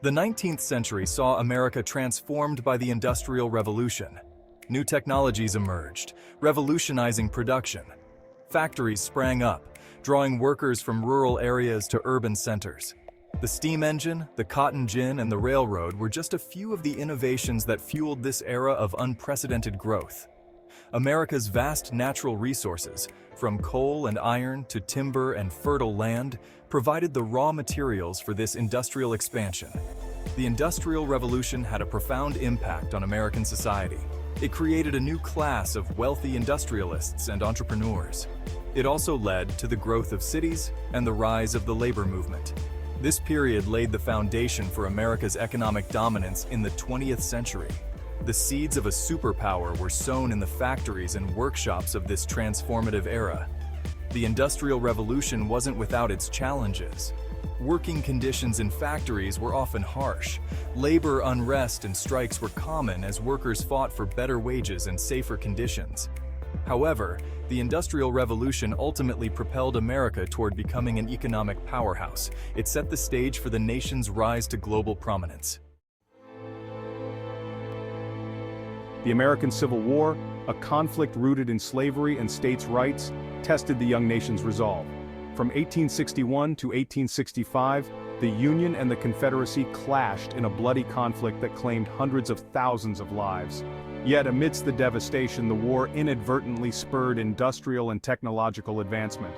The 19th century saw America transformed by the Industrial Revolution. New technologies emerged, revolutionizing production. Factories sprang up, drawing workers from rural areas to urban centers. The steam engine, the cotton gin, and the railroad were just a few of the innovations that fueled this era of unprecedented growth. America's vast natural resources, from coal and iron to timber and fertile land, provided the raw materials for this industrial expansion. The Industrial Revolution had a profound impact on American society. It created a new class of wealthy industrialists and entrepreneurs. It also led to the growth of cities and the rise of the labor movement. This period laid the foundation for America's economic dominance in the 20th century. The seeds of a superpower were sown in the factories and workshops of this transformative era. The Industrial Revolution wasn't without its challenges. Working conditions in factories were often harsh. Labor unrest and strikes were common as workers fought for better wages and safer conditions. However, the Industrial Revolution ultimately propelled America toward becoming an economic powerhouse. It set the stage for the nation's rise to global prominence. The American Civil War, a conflict rooted in slavery and states' rights, tested the young nation's resolve. From 1861 to 1865, the Union and the Confederacy clashed in a bloody conflict that claimed hundreds of thousands of lives. Yet amidst the devastation, the war inadvertently spurred industrial and technological advancement.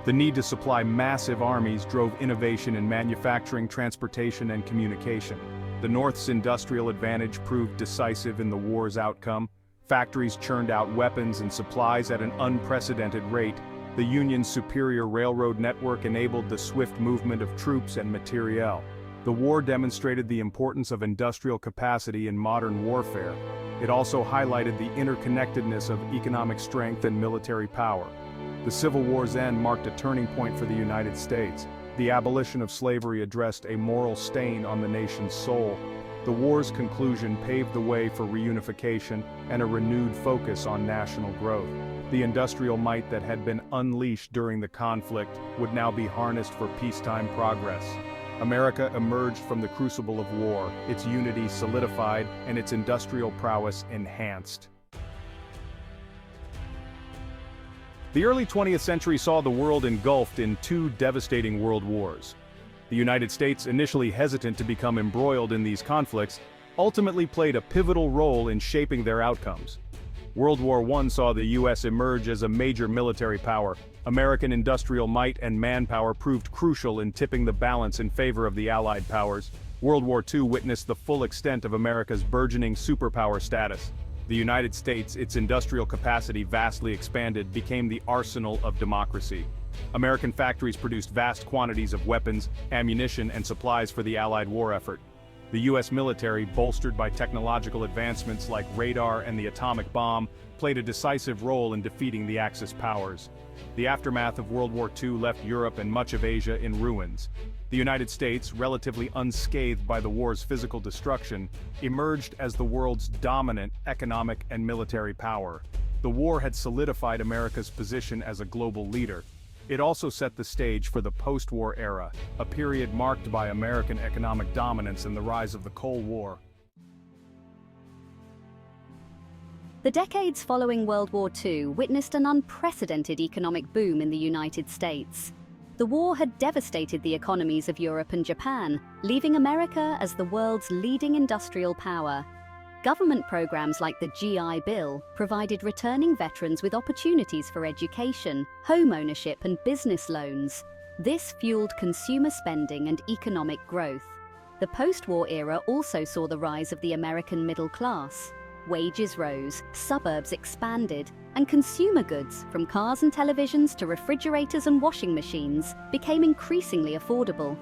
The need to supply massive armies drove innovation in manufacturing, transportation, and communication. The North's industrial advantage proved decisive in the war's outcome. Factories churned out weapons and supplies at an unprecedented rate. The Union's superior railroad network enabled the swift movement of troops and materiel. The war demonstrated the importance of industrial capacity in modern warfare. It also highlighted the interconnectedness of economic strength and military power. The Civil War's end marked a turning point for the United States. The abolition of slavery addressed a moral stain on the nation's soul. The war's conclusion paved the way for reunification and a renewed focus on national growth. The industrial might that had been unleashed during the conflict would now be harnessed for peacetime progress. America emerged from the crucible of war, its unity solidified and its industrial prowess enhanced. The early 20th century saw the world engulfed in two devastating world wars. The United States, initially hesitant to become embroiled in these conflicts, ultimately played a pivotal role in shaping their outcomes. World War I saw the U.S. emerge as a major military power. American industrial might and manpower proved crucial in tipping the balance in favor of the Allied powers. World War II witnessed the full extent of America's burgeoning superpower status. The United States, its industrial capacity vastly expanded, became the arsenal of democracy. American factories produced vast quantities of weapons, ammunition, and supplies for the Allied war effort. The U.S. military, bolstered by technological advancements like radar and the atomic bomb, played a decisive role in defeating the Axis powers. The aftermath of World War II left Europe and much of Asia in ruins. The United States, relatively unscathed by the war's physical destruction, emerged as the world's dominant economic and military power. The war had solidified America's position as a global leader. It also set the stage for the post-war era, a period marked by American economic dominance and the rise of the Cold War. The decades following World War II witnessed an unprecedented economic boom in the United States. The war had devastated the economies of Europe and Japan, leaving America as the world's leading industrial power. Government programs like the GI Bill provided returning veterans with opportunities for education, home ownership, and business loans. This fueled consumer spending and economic growth. The post-war era also saw the rise of the American middle class. Wages rose, suburbs expanded, and consumer goods, from cars and televisions to refrigerators and washing machines, became increasingly affordable.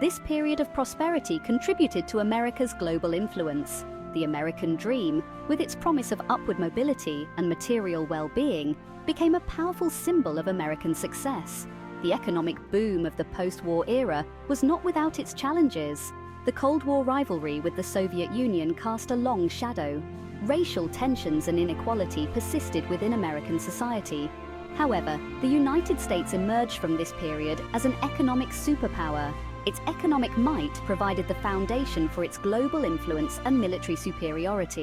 This period of prosperity contributed to America's global influence. The American dream, with its promise of upward mobility and material well-being, became a powerful symbol of American success. The economic boom of the post-war era was not without its challenges. The Cold War rivalry with the Soviet Union cast a long shadow. Racial tensions and inequality persisted within American society. However, the United States emerged from this period as an economic superpower. Its economic might provided the foundation for its global influence and military superiority.